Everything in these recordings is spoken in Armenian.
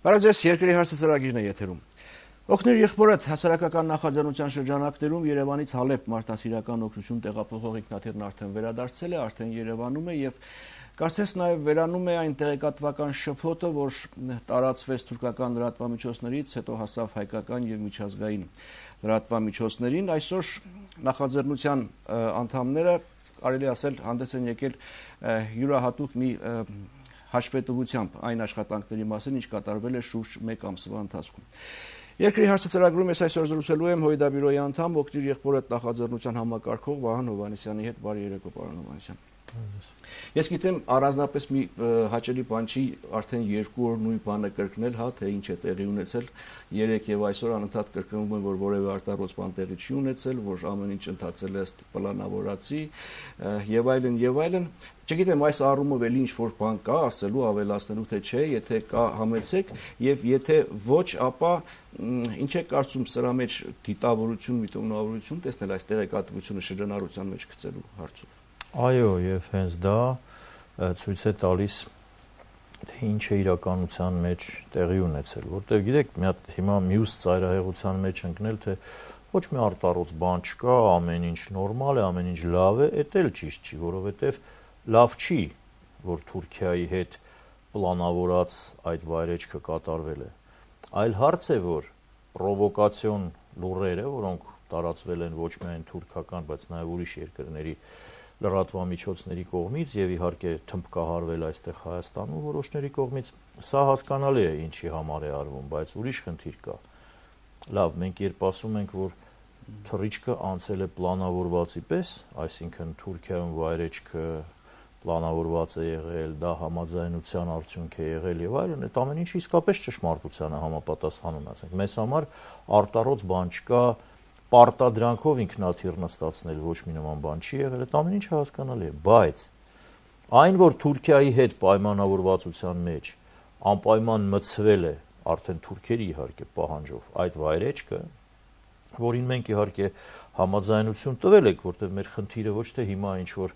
Բարև երկրի հարցը ծրագիրն է եթերում։ Օգնիր եղբորդ հասարակական նախաձեռնության շրջանակներում Երևանից Հալեբ մարդասիրական օգնություն տեղափոխող ինքնաթիռն արդեն վերադարձել է, արդեն Երևանում է եւ կարծես նաեւ վերանում է այն տեղեկատվական շփոթը, որ տարածվեց թուրքական լրատվամիջոցներից, հետո հասավ հայկական եւ միջազգային լրատվամիջոցներին։ Այսօր նախաձեռնության անդամները, կարելի ասել, հանդես են եկել յուրահատուկ մի հաշվետվությամբ այն աշխատանքների մասին, ինչ կատարվել է շուրջ 1 ամսվա ընթացքում։ Երկրի հարցը ծրագրում ես այսօր զրուցելու եմ Հույդաբյուրոյի անդամ, օգնիր եղբորդ նախաձեռնության համակարգող Վահան Հովհաննիսյանի հետ։ Բարի երեկո, պարոն Հովհաննիսյան։ Ես գիտեմ, առանձնապես մի հաճելի բան չի արդեն 2 օր նույն բանը կրկնել, թե ինչ է տեղի ունեցել, 3 եւ այսօր անընդհատ կրկնում են, որ որևէ արտառոց բան տեղի չի ունեցել, որ ամեն ինչ ընթացել է ըստ պլանավորածի եւ այլն։ Չգիտեմ, այս առումով էլի ինչ որ բան կա ասելու, ավելացնելու, թե չէ, եթե կա համեցեք եւ եթե ոչ, ապա ինչ է կարծում սրա մեջ դիտավորություն, միտումնավորություն տեսնել այս տեղեկատվությունը շրջանառության մեջ գցելու հարցով։ Այո, եւ հենց դա ցույց է տալիս, թե ինչ է իրականության մեջ տեղի ունեցել, որտեղ գիտեք, մի հատ հիմա մյուս ծայրահեղության մեջ ընկնել, թե ոչ մի արտառոց բան չկա, ամեն ինչ նորմալ է, ամեն ինչ լավ է, դա էլ ճիշտ չի, որովհետեւ լավ չի, որ Թուրքիայի հետ պլանավորած այդ վայրեջքը կատարվել է։ Այլ հարց է, որ պրովոկացիոն լուրերը, որոնք տարածվել են ոչ միայն թուրքական, բայց նաև ուրիշ երկրների լրատվամիջոցների կողմից եւ իհարկե թմբկահարվել այստեղ Հայաստանում որոշների կողմից, սա հասկանալի է ինչի համար է արվում, բայց ուրիշ խնդիր կա։ Լավ, մենք երբ ասում ենք, որ թռիչքը անցել է պլանավորվածի պես, այսինքն Թուրքիայում վայրեջքը պլանավորված է եղել, դա համաձայնության արդյունք է եղել եւ այլն, այդ ամեն ինչը իսկապես ճշմարտությանը համապատասխանում է, ասենք, մեզ համար արտառոց բան չկա, պարտադրանքով ինքնաթիռ նստացնել ոչ մի նման բան չի եղել, այդ ամեն ինչը հասկանալի է, բայց այն, որ Թուրքիայի հետ պայմանավորվածության մեջ անպայման մտցվել է արդեն թուրքերի իհարկե պահանջով այդ վայրեջքը, որին մենք իհարկե համաձայնություն տվել ենք, որտեղ մեր խնդիրը ոչ թե հիմա ինչ որ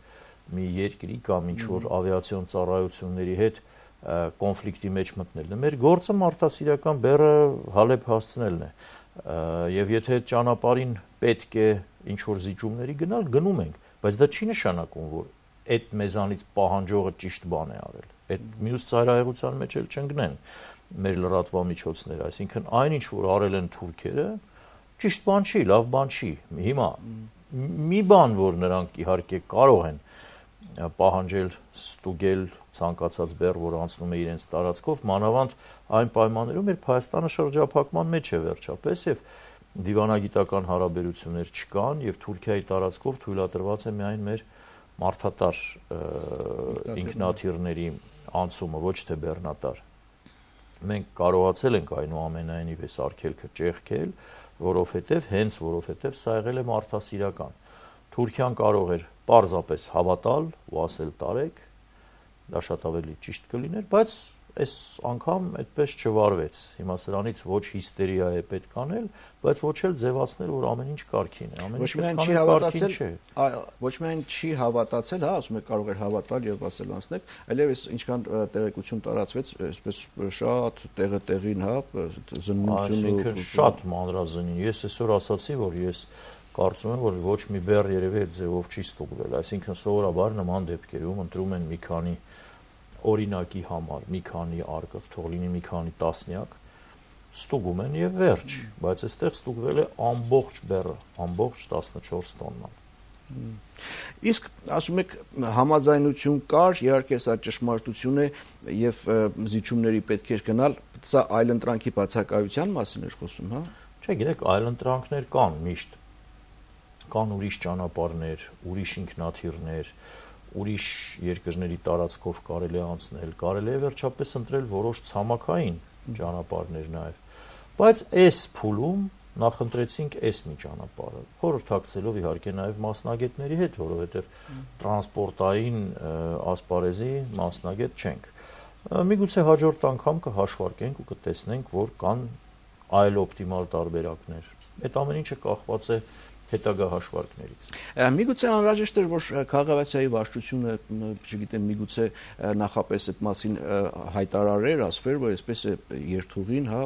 մի երկրի կամ ինչ որ ավիացիոն ծառայությունների հետ կոնֆլիկտի մեջ մտնելն է։ Մեր գործը մարդասիրական բեռը Հալեբ հասցնելն է։ Եվ եթե ճանապարհին պետք է ինչ որ զիջումների գնալ, գնում ենք, բայց դա չի նշանակում, որ այդ մեզանից պահանջողը ճիշտ բան է արել։ Այդ մյուս ծայրահեղության մեջ էլ չընկնեն մեր լրատվամիջոցները, այսինքն այն ինչ որ արել են թուրքերը, ճիշտ բան չի, լավ բան չի։ Հիմա մի բան, որ նրանք իհարկե կարող են պահանջել, ստուգել ցանկացած բեռ, որ անցնում է իրենց տարածքով, մանավանդ այն պայմաններում, երբ Հայաստանը շրջափակման մեջ է վերջապես եւ դիվանագիտական հարաբերություններ չկան եւ Թուրքիայի տարածքով թույլատրված է միայն մեր մարդատար ինքնաթիռների անցումը, ոչ թե բեռնատար։ Մենք կարողացել ենք այնուամենայնիվ այս արգելքը ճեղքել, որովհետև սա եղել է մարդասիրական։ Թուրքիան կարող էր պարզապես հավատալ ու ասել տարեք, դա շատ ավելի ճիշտ կլիներ, բայց այս անգամ այդպես չվարվեց։ Հիմա սրանից ոչ հիստերիա է պետք անել, բայց ոչ էլ ձևացնել, որ ամեն ինչ կարգին է, ամեն ինչ ոչ միայն չի հավատացել, հա, ասում եք կարող էր հավատալ եւ ասել անցնել, այլև ինչքան տեղեկություն տարածվեց, այսպես շատ տեղին, հա, զննությունը շատ մանրազնին։ Ես այսօր ասացի, որ ես կարծում եմ, որ ոչ մի բեռ երևի այդ ձևով չի ստուգվել, այսինքն սովորաբար նման դեպքերում ընտրում են մի քանի օրինակի համար, մի քանի արկղ, թող լինի մի քանի տասնյակ, ստուգում են եւ վերջ, բայց այստեղ ստուգվել է ամբողջ բեռը, ամբողջ 14 տոննան։ Իսկ ասում եք համաձայնություն կար, իհարկե սա ճշմարտություն է եւ զիջումների պետք էր գնալ, սա այլընտրանքի բացակայության մասին էր խոսում, հա։ Չէ, գիտեք, այլընտրանքներ կան միշտ։ Կան ուրիշ ճանապարհներ, ուրիշ ինքնաթիռներ, ուրիշ երկրների տարածքով կարելի է անցնել, կարելի է վերջապես ընտրել որոշ ցամաքային ճանապարհներ նաև։ Բայց այս փուլում նախընտրեցինք այս մի ճանապարհը, խորհրդակցելով իհարկե նաև մասնագետների հետ, որովհետև տրանսպորտային ասպարեզի մասնագետ չենք։ Միգուցե հաջորդ անգամ կհաշվարկենք ու կտեսնենք, որ կան այլ օպտիմալ տարբերակներ։ Այդ ամեն ինչը կախված է հետագա հաշվարկներից։ Միգուցե անհրաժեշտ էր, որ քաղաքացիայի վարչությունը, չգիտեմ, միգուցե նախապես այդ մասին հայտարարեր, ասվեր, որ այսպես է երթուղին, հա,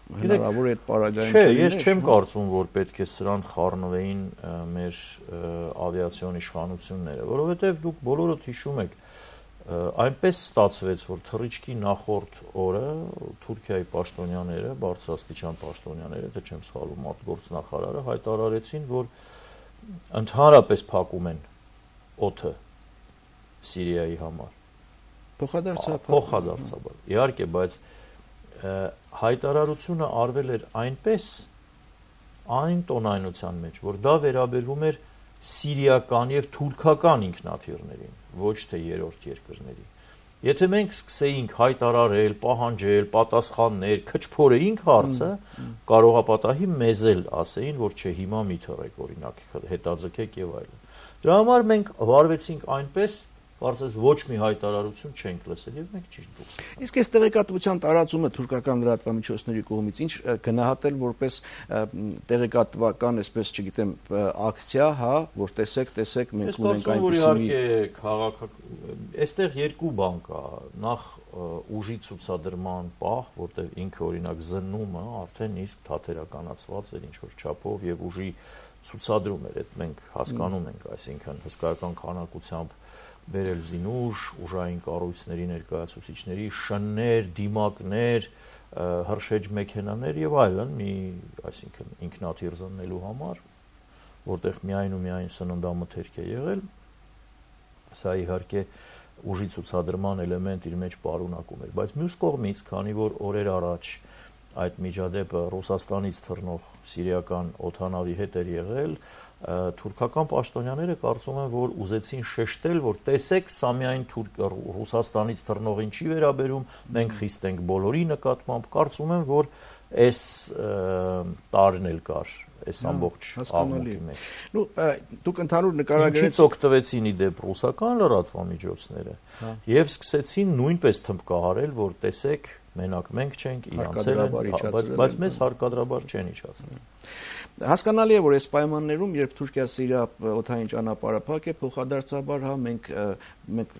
հնարավոր է այդ պարագային չէ, ես չեմ կարծում, որ պետք է սրան խառնվեին մեր ավիացիոն իշխանությունները, որովհետև դուք բոլորդ հիշում եք, այնպես ստացվեց, որ թռիչքի նախորդ օրը Թուրքիայի պաշտոնյաները, բարձրաստիճան պաշտոնյաները, թե չեմ սխալվում, արտգործնախարարը հայտարարեցին, որ ընդհանրապես փակում են օդը Սիրիայի համար։ Փոխադարձաբար։ Իհարկե, բայց հայտարարությունը արվել էր այն տոնայնության մեջ, որ դա վերաբերվում էր սիրիական եւ թուրքական ինքնաթիռներին, ոչ թե երրորդ երկրների։ Եթե մենք սկսեինք հայտարարել, պահանջել, պատասխաններ, քչփորեինք հարցը, կարողապատահի մեզ էլ ասեին, որ չէ, հիմա մի թռեք, օրինակ, հետաձգեք եւ այլն։ Դրա համար մենք վարվեցինք այնպես, Բարձրաց ոչ մի հայտարարություն չենք լսել եւ մենք ճիշտ դուք։ Իսկ այս տեղեկատվության տարածումը թուրքական լրատվամիջոցների կողմից ինչ գնահատել որպես տեղեկատվական, այսպես չգիտեմ, ակցիա, հա, որ տեսեք, մենք ունենք այնպիսի այստեղ երկու բան կա։ Նախ ուժի ցուցադրման պահ, որտեղ ինքը օրինակ զննումը արդեն իսկ թատերականացված էր ինչ որ չափով եւ ուժի ցուցադրում էր, այդ մենք հասկանում ենք, այսինքն հսկայական քանակությամբ բերել զինուժ, ուժային կառույցների ներկայացուցիչների, շններ, դիմակներ, հրշեջ մեքենաներ եւ այլն, այսինքն ինքնաթիռ զննելու համար, որտեղ միայն ու միայն սննդամթերք է եղել, սա իհարկե ուժի ցուցադրման էլեմենտ իր մեջ պարունակում էր, բայց մյուս կողմից, քանի որ օրեր առաջ այդ միջադեպը Ռուսաստանից թռնող սիրիական օդանավի հետ էր եղել, թուրքական պաշտոնյաները կարծում են, որ ուզեցին շեշտել, որ տեսեք, սա միայն Ռուսաստանից թռնողին չի վերաբերում, մենք խիստ ենք բոլորի նկատմամբ, կարծում են, որ այս տարին էլ կար, այս ամբողջ աղմուկի մեջ։ Դուք ընդհանուր նկարագրեցիք, ինչից օգտվեցին իդեպ ռուսական լրատվամիջոցները եւ սկսեցին նույնպես թմբկահարել, որ տեսեք, մենակ մենք չենք, իրանցել են, բայց մեզ հարկադրաբար չեն իջացել։ Հասկանալի է, որ այս պայմաններում, երբ Թուրքիա-Սիրիա օդային ճանապարհը փակ է, փոխադարձաբար հա մենք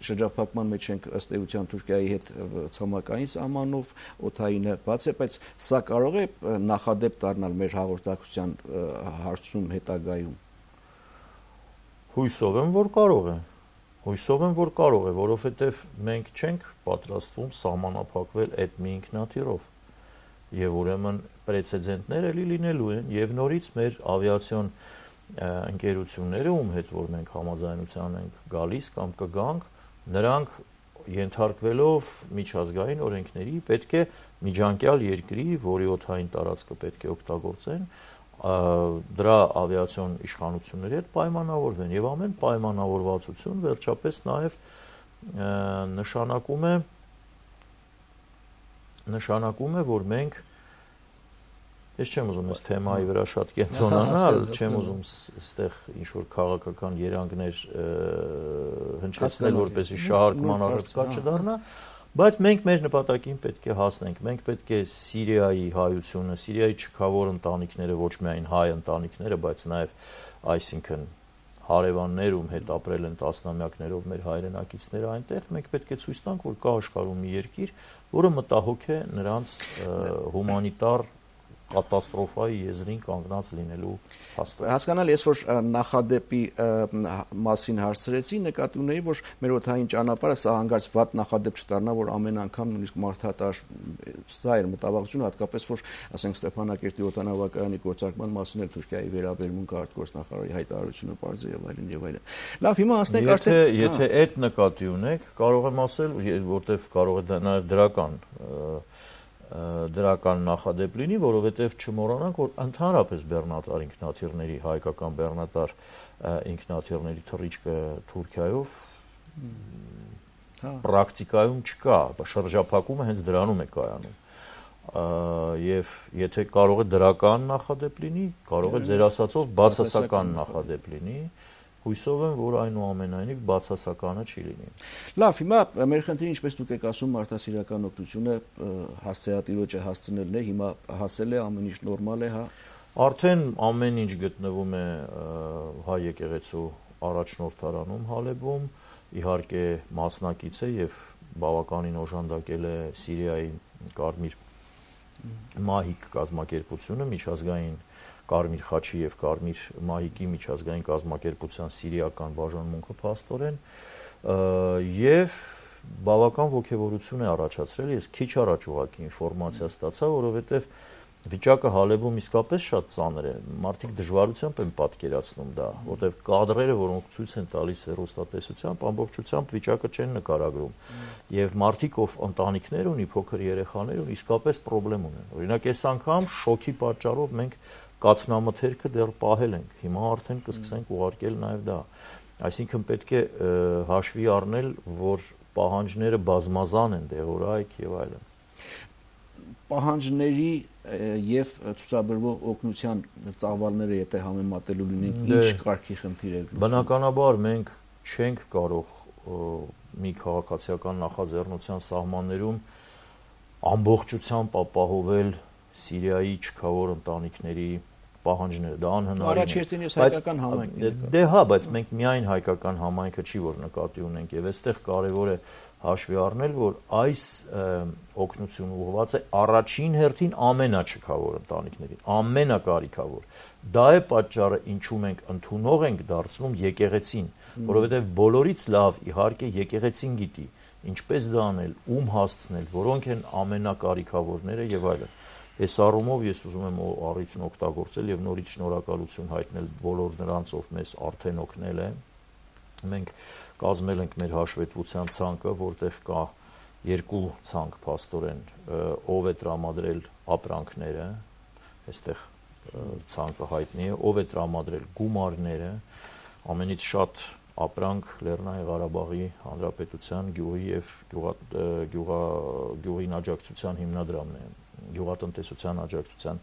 շրջափակման մեջ ենք ըստ էության Թուրքիայի հետ ցամաքային սահմանով, օդայինը բաց է, բայց սա կարող է նախադեպ դառնալ մեր հաղորդակցության հարցում հետագայում։ Հույսով եմ, որ կարող է։ Հույսով եմ, որ կարող է, որովհետև մենք չենք պատրաստվում սահմանափակվել այդ մի ինքնաթիռով։ Եվ ուրեմն պրեցեդենտները լինելու են եւ նորից մեր ավիացիոն ընկերությունները, ում հետ որ մենք համաձայնության ենք գալիս կամ կգանք, նրանք ենթարկվելով միջազգային օրենքների պետք է միջանկյալ երկրի, որի օդային տարածքը պետք է օգտագործեն, դրա ավիացիոն իշխանությունների հետ պայմանավորվեն եւ ամեն պայմանավորվածություն վերջապես նաեւ նշանակում է, որ մենք ես չեմ ուզում այս թեմայի վրա շատ կենտրոնանալ, չեմ ուզում այստեղ ինչ որ քաղաքական երանգներ հնչեցնել, որպեսզի շահարկման առարկա չդառնա, բայց մենք մեր նպատակին պետք է հասնենք, մենք պետք է Սիրիայի հայությունը, Սիրիայի չքավոր ընտանիքները, ոչ միայն հայ ընտանիքները, բայց նաև այսինքն հարևաններ, ում հետ ապրել են տասնամյակներով մեր հայրենակիցները այնտեղ, մենք պետք է ցույց տանք, որ կա աշխարհում մի երկիր, որը մտահոգ է նրանց հումանիտար կատաստրոֆայի եզրին կանգնած լինելու հաստատ։ Հասկանալի է, որ նախադեպի մասին հարցրեցի, նկատի ունեի, որ մեր օդային ճանապարհը սա հանգարց վատ նախադեպ չդառնա, որ ամեն անգամ նույնիսկ մարդատար սա էր մտավախությունը, հատկապես որ, ասենք, Ստեփանակերտի օդանավակայանի գործարկման մասին էլ Թուրքիայի վերաբերմունքը արտգործնախարարի հայտարարությունը բարձր եւ այլն եւ այլն։ Լավ, հիմա անցնենք արդեն եթե այդ նկատի ունեք, կարող եմ ասել, որտեվ կարող է նաեւ դրական նախադեպ լինի, որովհետև չմոռանանք, որ ընդհանրապես բեռնատար ինքնաթիռների, հայկական բեռնատար ինքնաթիռների թռիչքը Թուրքիայով պրակտիկայում չկա, շրջափակումը հենց դրանում է կայանում։ Եվ եթե կարող է դրական նախադեպ լինի, կարող է ձեր ասածով բացասական նախադեպ լինի, հույսով եմ, որ այնուամենայնիվ բացասականը չի լինի։ Լավ, հիմա մեր խնդիրը, ինչպես դուք եք ասում, մարդասիրական օգնությունը հասցեատիրոջը հասցնելն է, հիմա հասել է, ամեն ինչ նորմալ է, հա։ Արդեն ամեն ինչ գտնվում է հայ եկեղեցու առաջնորդարանում Հալեբում, իհարկե մասնակից է եւ բավականին օժանդակել է Սիրիայի Կարմիր մահիկ կազմակերպությունը, միջազգային Կարմիր խաչի եւ Կարմիր մահիկի միջազգային կազմակերպության սիրիական բաժանմունքը փաստորեն եւ բավական ոգևորություն է առաջացրել։ Ես քիչ առաջ ուղղակի ինֆորմացիա ստացա, որովհետեւ վիճակը Հալեբում իսկապես շատ ծանր է։ Մարդիկ դժվարությամբ են պատկերացնում դա, որտեղ կադրերը, որոնք ցույց են տալիս հեռուստատեսությամբ, ամբողջությամբ վիճակը չեն նկարագրում։ Եվ մարդիկ, ով ընտանիքներ ունի, փոքր երեխաներ ունի, իսկապես խնդրեմ ունեն։ Օրինակ, այս անգամ շոկի պատճառով մենք կաթնամթերքը դեռ պահել ենք։ Հիմա արդեն կսկսենք ուղարկել նաև դա։ Այսինքն պետք է հաշվի առնել, որ պահանջները բազմազան են, դեղորայք եւ այլն։ Պահանջների եւ ցուցաբերվող օգնության ծավալները եթե համեմատելու լինենք, ինչ կարգի խնդիր է։ Բնականաբար մենք չենք կարող մի քաղաքացիական նախաձեռնության սահմաններում ամբողջությամբ ապահովել Սիրիայի չքավոր ընտանիքների պահանջները, դա անհնարին է։ Առաջերտին ես հայկական համայնքն եմ։ Դե հա, բայց մենք միայն հայկական համայնքը չի որ նկատի ունենք եւ այստեղ կարեւոր է հաշվի առնել, որ այս օգնությունը ուղղված է առաջին հերթին ամենաչքավոր ընտանիքներին, ամենակարիքավոր։ Դա է պատճառը, ինչու մենք ընդունող ենք դարձնում եկեղեցին, որովհետեւ բոլորից լավ իհարկե եկեղեցին գիտի ինչպես դա անել, ում հասցնել, որոնք են ամենակարիքավորները եւ այլն։ Այս առումով ես ուզում եմ առիթն օգտագործել եւ նորից շնորհակալություն հայտնել բոլոր նրանց, ով մեզ արդեն օգնել է։ Մենք կազմել ենք մեր հաշվետվության ցանկը, որտեղ կա երկու ցանկ փաստորեն, ով է տրամադրել ապրանքները, այստեղ ցանկը հայտնի է, ով է տրամադրել գումարները, ամենից շատ ապրանք Լեռնային Ղարաբաղի Հանրապետության գյուղի եւ գյուղին աջակցության հիմնադրամն է, գյուղատնտեսության աջակցության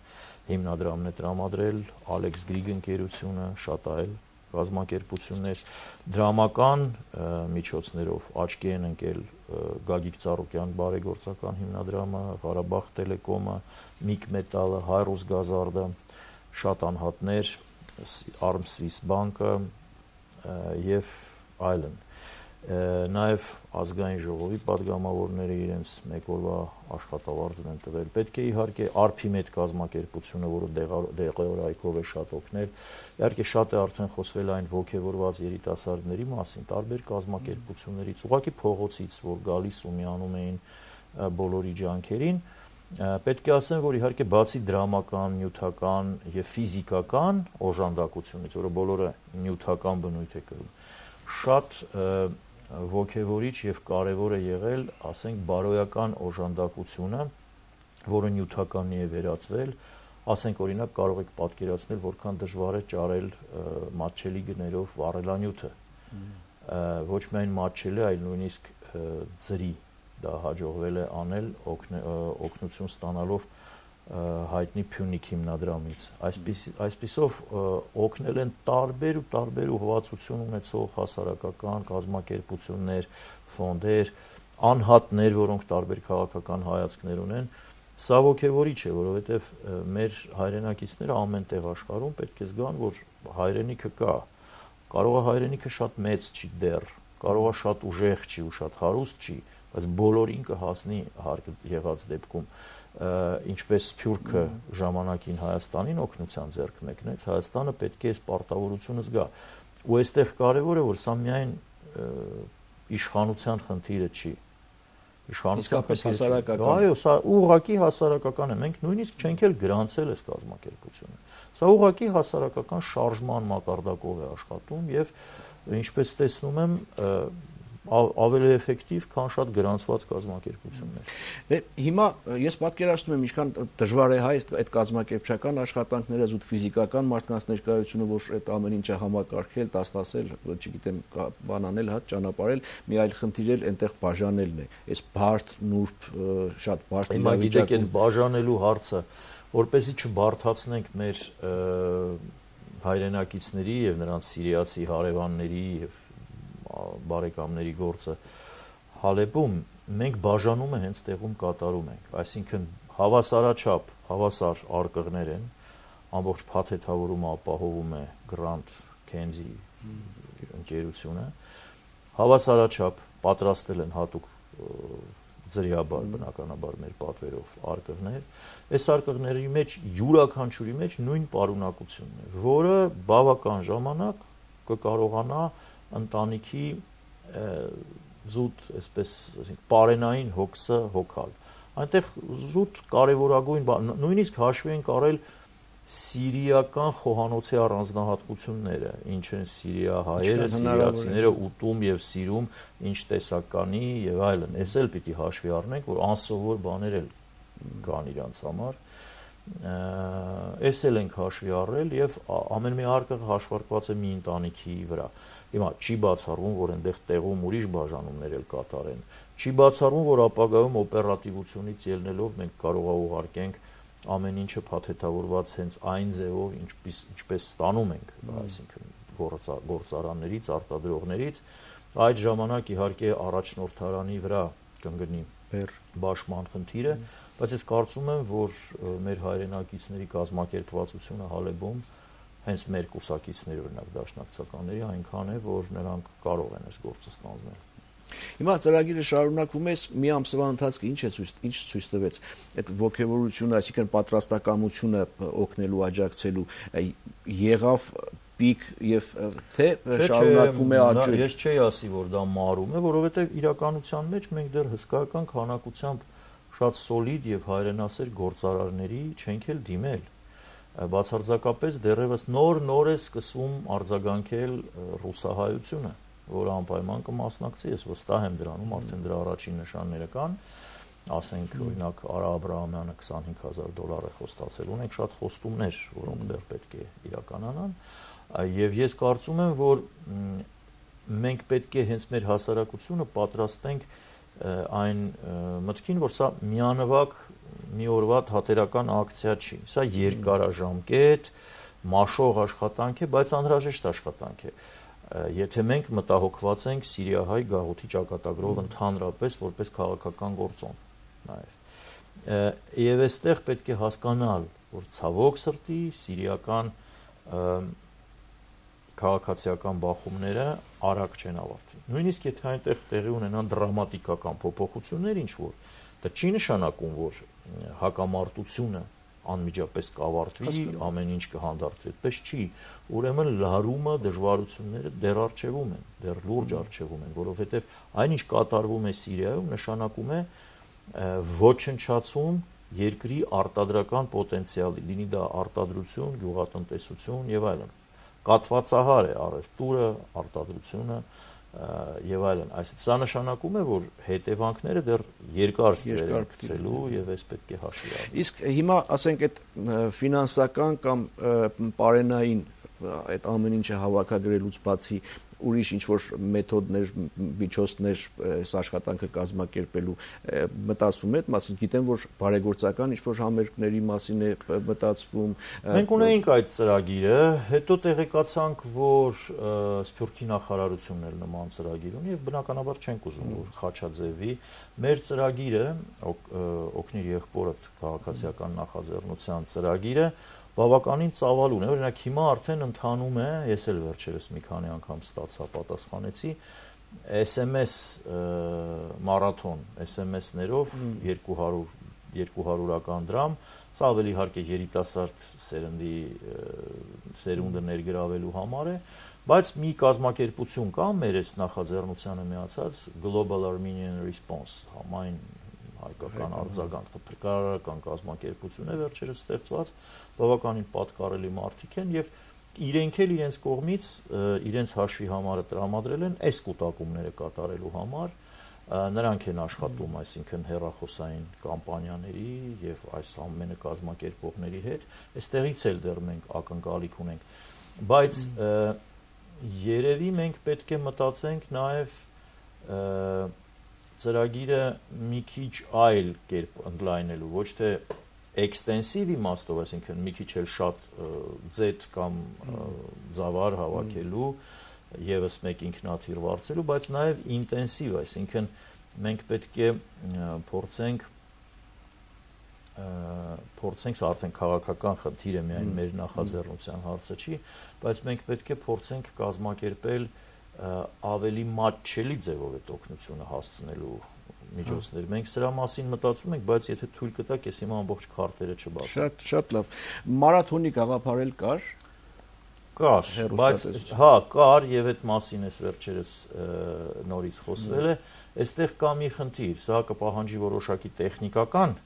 հիմնադրամն է տրամադրել, Alex Grieg ընկերությունը, շատ այլ կազմակերպություններ, դրամական միջոցներով աչքի են ընկել Գագիկ Ծառուկյան բարեգործական հիմնադրամը, Ղարաբաղ Տելեկոմը, Միկ Մետալը, Հայրուս Գազարդը, շատ անհատներ, Arm Swiss բանկը եւ այլն։ Նաև ազգային ժողովի падգամավորները իրենց մեկ օրվա աշխատավարձն են տվել։ Պետք է իհարկե Արփիմեդ կազմակերպությունը, որը դեղորայքով է շատ օգնել, իհարկե շատ է արդեն խոսվել այն ողջևորված երիտասարդների մասին, տարբեր կազմակերպություններից, ուղղակի փողոցից, որ գալիս ու միանում էին բոլորի ջանքերին։ Պետք է ասեմ, որ իհարկե բացի դրամական, նյութական եւ ֆիզիկական օժանդակությունից, որը բոլորը նյութական բնույթ է կրում, շատ ոգևորիչ եւ կարեւոր է եղել, ասենք, բարոյական օժանդակությունը, որը նյութականի է վերածվել, ասենք օրինակ կարող եք պատկերացնել, որքան դժվար է ճարել մատչելի գներով վառելանյութը։ Ոչ միայն մատչելի, այլ նույնիսկ ձրի դա հաջողվել է անել օգնություն ստանալով հայտնի Փյունիկ հիմնադրամից։ Այսպիսով օգնել են տարբեր ուղղվածություն ունեցող հասարակական կազմակերպություններ, ֆոնդեր, անհատներ, որոնք տարբեր քաղաքական հայացքներ ունեն։ Սա ոգևորիչ է, որովհետև մեր հայրենակիցները ամեն տեղ աշխարհում պետք է զգան, որ հայրենիքը կա։ Կարող է հայրենիքը շատ մեծ չի դեռ, կարող է շատ ուժեղ չի ու շատ հարուստ չի, բայց բոլորին կհասնի հարկ եղած դեպքում, ինչպես Սփյուռքը ժամանակին Հայաստանին օգնության ձեռք մեկնեց, Հայաստանը պետք է այս պարտավորությունը զգա։ Ու այստեղ կարևոր է, որ սա միայն իշխանության խնդիրը չի։ Իսկապես հասարակական։ Այո, սա ուղղակի հասարակական է։ Մենք նույնիսկ չենք էլ գրանցել այս կազմակերպությունը։ Սա ուղղակի հասարակական շարժման մակարդակով է աշխատում եւ ինչպես տեսնում եմ, ավելի էֆեկտիվ, քան շատ գրանցված կազմակերպություններ։ Դե հիմա ես պատկերացնում եմ ինչքան դժվար է այդ կազմակերպչական աշխատանքները, զուտ ֆիզիկական մարդկանց ներկայությունը, որ այդ ամեն ինչը համակարգել, դաստասել, չգիտեմ, բան անել, հա, ճանապարհել, մի այլ խնդիր էլ այնտեղ բաժանելն է։ Այս բարդ, նուրբ, շատ բարդ իրավիճակում։ Հիմա գիտեք, այդ բաժանելու հարցը, որպեսզի չբարդացնենք մեր հայրենակիցների եւ նրանց սիրիացի հարևանների եւ բարեկամների գործը Հալեբում մենք բաժանումը հենց տեղում կատարում ենք, այսինքն հավասարաչափ հավասար արկղներ են, ամբողջ փաթեթավորումը ապահովում է Grant Kenzie ընկերությունը, հավասարաչափ պատրաստել են հատուկ ձրիաբար բնականաբար մեր պատվերով արկղներ, այս արկղների մեջ յուրաքանչյուրի մեջ նույն պարունակությունն է, որը բավական ժամանակ կկարողանա ընտանիքի զուտ, այսպես պարենային հոգսը հոգալ։ Այնտեղ զուտ կարևորագույն նույնիսկ հաշվի են առել սիրիական խոհանոցի առանձնահատկությունները, ինչ են սիրիահայերը, սիրիացիները ուտում եւ սիրում, ինչ տեսականի եւ այլն։ Այս էլ պիտի հաշվի առնենք, որ անսովոր բաներ էլ կան իրանց համար։ Այս էլ ենք հաշվի առել եւ ամեն մի արկղը հաշվարկված է մի ընտանիքի վրա։ Հիմա չի բացառվում, որ այնտեղ տեղում ուրիշ բաժանումներ էլ կատարեն։ Չի բացառվում, որ ապագայում օպերատիվությունից ելնելով մենք կարող ուղարկենք ամեն ինչը փաթեթավորված հենց այն ձևով, ինչպես ստանում ենք, այսինքն գործարաններից, արտադրողներից, այդ ժամանակ իհարկե առաջնորդարանի վրա կընկնի բաշխման խնդիրը, բայց ես կարծում եմ, որ մեր հայրենակիցների կազմակերպվածությունը Հալեբում հենց մեր կուսակիցների օրինակ դաշնակցականների այնքան է, որ նրանք կարող են այս գործը ստանձնել։ Հիմա ծրագիրը շարունակվում է, մի ամսվա ընթացքը ինչ ցույց տվեց, այդ ոգևորությունը, այսինքն պատրաստակամությունը օգնելու, աջակցելու եղավ պիկ եւ թե շարունակվում է աճել։ Ես չէի ասի, որ դա մարում է, որովհետեւ իրականության մեջ մենք դեռ հսկայական քանակությամբ շատ սոլիդ եւ հայրենասեր գործարարների չենք էլ դիմել։ Բացարձակապես դեռևս նոր է սկսվում արձագանքել ռուսահայությունը, որը անպայման կմասնակցի, ես վստահ եմ դրանում, արդեն դրա առաջին նշանները կան, ասենք օրինակ Արա Աբրահամյանը $25,000 է խոստացել, ունենք շատ խոստումներ, որոնք դեռ պետք է իրականանան, եւ ես կարծում եմ, որ մենք պետք է հենց մեր հասարակությունը պատրաստենք այն մտքին, որ սա միանվագ մի օրվա թատերական ակցիա չի, սա երկարաժամկետ, մաշող աշխատանք է, բայց անհրաժեշտ աշխատանք է։ Եթե մենք մտահոգված ենք սիրիահայ գաղութի ճակատագրով ընդհանրապես որպես քաղաքական գործոն նաև։ Եվ այստեղ պետք է հասկանալ, որ ցավոք սրտի սիրիական քաղաքացիական բախումները արագ չեն ավարտվի։ Նույնիսկ եթե այնտեղ տեղի ունենան դրամատիկական փոփոխություններ ինչ-որ, դա չի նշանակում, որ հակամարտությունը անմիջապես կավարտվի, ամեն ինչ կհանդարտվի, այդպես չի։ Ուրեմն լարումը, դժվարությունները դեռ առջևում են, դեռ լուրջ առջևում են, որովհետև այնինչ կատարվում է Սիրիայում, նշանակում է ոչնչացում երկրի արտադրական պոտենցիալի, լինի դա արտադրություն, գյուղատնտեսություն եւ այլն։ Կատվածահար է առևտուրը, արտադրությունը եւ այլն։ Այսինքն սա նշանակում է, որ հետևանքները դեռ երկար ստվեր են գցելու եւ այս պետք է հաշվի առնել։ Իսկ հիմա ասենք այդ ֆինանսական կամ պարենային այդ ամեն ինչը հավաքագրելուց բացի ուրիշ ինչ-որ մեթոդներ, միջոցներ այս աշխատանքը կազմակերպելու մտածվում է այդ մասին, գիտեմ, որ բարեգործական ինչ-որ համերգների մասին է մտածվում։ Մենք ունեինք այդ ծրագիրը, հետո տեղեկացանք, որ Սփյուռքի նախարարությունն էլ նման ծրագիր ունի եւ բնականաբար չենք ուզում, որ խաչաձևի։ Մեր ծրագիրը օգնիր եղբորդ քաղաքացիական նախաձեռնության ծրագիրը բավականին ծավալուն է, օրինակ հիմա արդեն ընթանում է, ես էլ վերջերս մի քանի անգամ ստացա, պատասխանեցի, SMS մարաթոն, SMS-ներով 200-ական դրամ, սա ավելի իհարկե երիտասարդ սերունդը ներգրավելու համար է, բայց մի կազմակերպություն կա մեր այս նախաձեռնությանը միացած Global Armenian Response, համայն հայկական արձագանք, փրկարարական կազմակերպություն է վերջերս ստեղծված, բավականին պատկառելի մարդիկ են եւ իրենք էլ իրենց կողմից իրենց հաշվի համարը տրամադրել են այս կուտակումները կատարելու համար, նրանք են աշխատում, այսինքն հեռախոսային կամպանիաների եւ այս ամենը կազմակերպողների հետ, այստեղից էլ դեռ մենք ակնկալիք ունենք, բայց երևի մենք պետք է մտածենք նաեւ ծրագիրը մի քիչ այլ կերպ ընդլայնելու, ոչ թե էքստենսիվ իմաստով, այսինքն մի քիչ էլ շատ ձետ կամ ծավալ հավաքելու, եւս մեկ ինքնաթիռ վարձելու, բայց նաեւ ինտենսիվ, այսինքն մենք պետք է փորձենք, սա արդեն քաղաքական խնդիր է, միայն մեր նախաձեռնության հարցը չի, բայց մենք պետք է փորձենք կազմակերպել ավելի մատչելի ձևով այդ օգնությունը հասցնելու միջոցներ։ Մենք սրա մասին մտածում ենք, բայց եթե թույլ կտաք, ես հիմա ամբողջ քարտերը չբացեմ։ Շատ լավ։ Մարաթոնի գաղափարել կար։ Կար, բայց հա, կար եւ այդ մասին էս վերջերս նորից խոսվել է։ Այստեղ կա մի խնդիր, սա կպահանջի որոշակի տեխնիկական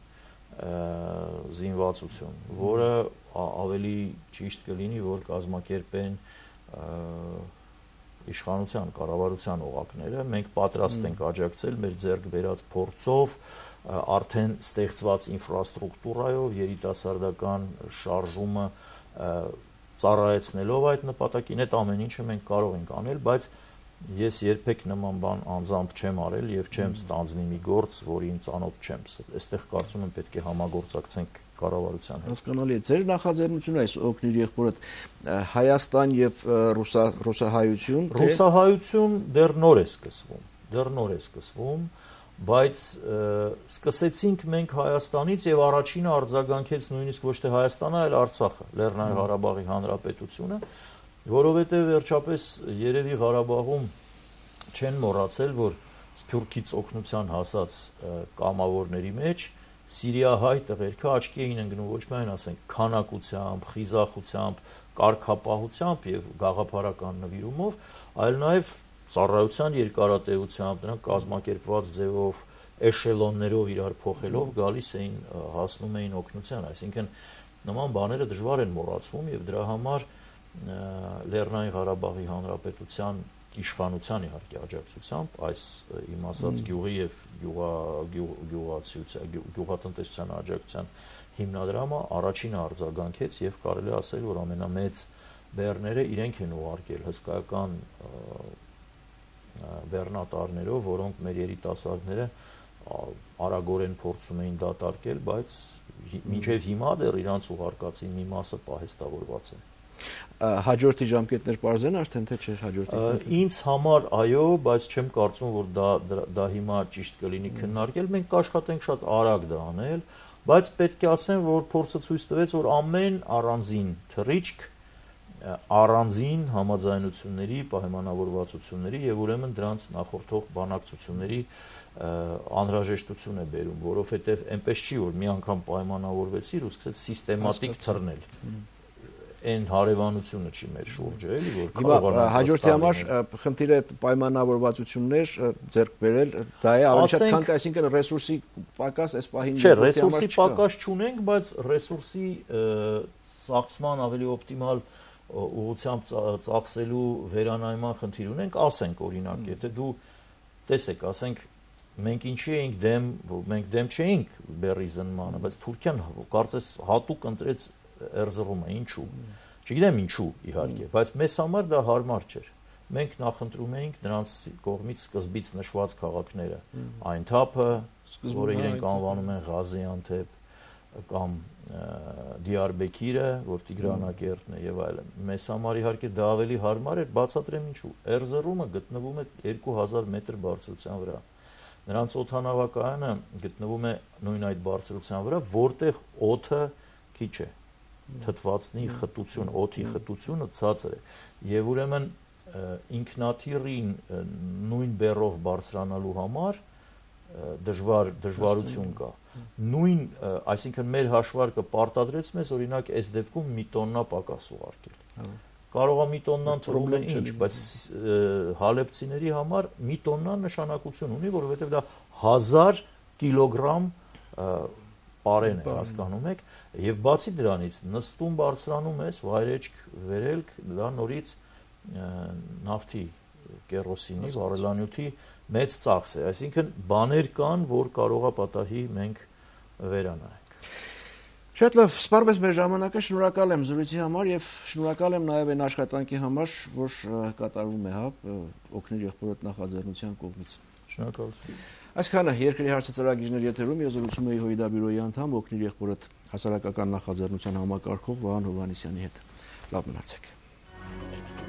զինվածություն, որը ավելի ճիշտ կլինի, որ կազմակերպեն իշխանության, կառավարության օղակները, մենք պատրաստ ենք աջակցել մեր ձեռք բերած փորձով, արդեն ստեղծված ինֆրաստրուկտուրայով, երիտասարդական շարժումը ծառայեցնելով այդ նպատակին, այդ ամեն ինչը մենք կարող ենք անել, բայց ես երբեք նման բան անձամբ չեմ արել եւ չեմ ստանձնի մի գործ, որին ծանոթ չեմ։ Այստեղ կարծում եմ պետք է համագործակցենք կառավարության հետ։ Հասկանալի է։ Ձեր նախաձեռնությունը այս օգնիր եղբորդ Հայաստան եւ ռուսահայություն, ռուսահայություն դեռ նոր է սկսվում, բայց սկսեցինք մենք Հայաստանից եւ առաջինը արձագանքեց նույնիսկ ոչ թե Հայաստանը, այլ Արցախը, Լեռնային Ղարաբաղի Հանրապետությունը, որովհետեւ վերջապես երևի Ղարաբաղում չեն մոռացել, որ Սփյուռքից օգնության հասած կամավորների մեջ սիրիահայ տղերքը աչքի էին ընկնում ոչ միայն ասենք քանակությամբ, խիզախությամբ, կարգապահությամբ եւ գաղափարական նվիրումով, այլ նաեւ ծառայության երկարատևությամբ, նրանք կազմակերպված ձևով, էշելոններով իրար փոխելով գալիս էին, հասնում էին օգնության, այսինքն նման բաները դժվար են մոռացվում եւ դրա համար Լեռնային Ղարաբաղի Հանրապետության իշխանության իհարկե աջակցությամբ այս իմ ասած գյուղի եւ գյուղատնտեսության աջակցության հիմնադրամը առաջինը արձագանքեց եւ կարելի ասել, որ ամենամեծ բեռները իրենք են ուղարկել հսկայական բեռնատարներով, որոնք մեր երիտասարդները արագորեն փորձում էին դատարկել, բայց մինչև հիմա դեռ իրանց ուղարկածի մի մասը պահեստավորված է։ Հաջորդի ժամկետներ պարզեն արդեն թե չէ հաջորդի։ Ինձ համար այո, բայց չեմ կարծում, որ դա հիմա ճիշտ կլինի քննարկել։ Մենք կաշխատենք շատ արագ դա անել, բայց պետք է ասեմ, որ փորձը ցույց տվեց, որ ամեն առանձին թռիչք առանձին համաձայնությունների, պայմանավորվածությունների եւ ուրեմն դրանց նախորդող բանակցությունների անհրաժեշտություն է բերում, որովհետեւ այնպես չի, որ մի անգամ պայմանավորվեցիր ու սկսեց սիստեմատիկ թռնել։ Այն հարևանությունը չի մեր շուրջը, էլի, որ կարողանանք հաջորդի համար խնդիրը պայմանավորվածություններ ձեռք բերել, դա է ավելի շատ քան այսինքն ռեսուրսի պակաս այս պահին չէ, ռեսուրսի պակաս չունենք, բայց ռեսուրսի ծախսման ավելի օպտիմալ ուղղությամբ ծախսելու վերանայման խնդիր ունենք, ասենք օրինակ, եթե դու տեսեք, ասենք մենք ինչի էինք դեմ, մենք դեմ չէինք բեռի զնմանը, բայց Թուրքիան կարծես հատուկ ընտրեց Էրզրումը, ինչու։ Չգիտեմ ինչու իհարկե, բայց մեզ համար դա հարմար չէր։ Մենք նախընտրում էինք նրանց կողմից սկզբից նշված քաղաքները, Այնթափը, որը իրենք անվանում են Ղազիանթեփ, կամ Դիարբեկիրը, որ Տիգրանակերտն է եւ այլն։ Մեզ համար իհարկե դա ավելի հարմար էր, բացատրեմ ինչու։ Էրզրումը գտնվում է 2000 մետր բարձրության վրա։ Նրանց օդանավակայանը գտնվում է նույն այդ բարձրության վրա, որտեղ օդը քիչ է։ Թթվածնի խտություն, օդի խտությունը ցածր է եւ ուրեմն ինքնաթիռին նույն բեռով բարձրանալու համար դժվարություն կա։ Նույն, այսինքն մեր հաշվարկը պարտադրեց մեզ օրինակ այս դեպքում մի տոննա պակաս ուղարկել։ Կարող է մի տոննան թվում է ինչ, բայց հալեբցիների համար մի տոննա նշանակություն ունի, որովհետեւ դա 1000 կիլոգրամ պարեն է, հասկանում եք, եւ բացի դրանից նստում բարձրանում ես վայրեջք վերելք, դա նորից նավթի, կերոսինի, վառելանյութի մեծ ծախս է, այսինքն բաներ կան, որ կարող է պատահի մենք վերանայենք։ Շատ լավ, սպառվեց մեր ժամանակը, շնորհակալ եմ զրույցի համար եւ շնորհակալ եմ նաեւ այն աշխատանքի համար, որ կատարվում է, հա, օգնիր եղբորդ նախաձեռնության կողմից։ Շնորհակալություն։ Այսքանը երկրի հարցը ծրագիրներ եթերում եւ զրուցում էի ՀՅԴ բյուրոյի անդամ օգնիր եղբորդ հասարակական նախաձեռնության համակարգող Վահան Հովհաննիսյանի հետ։ Լավ մնացեք։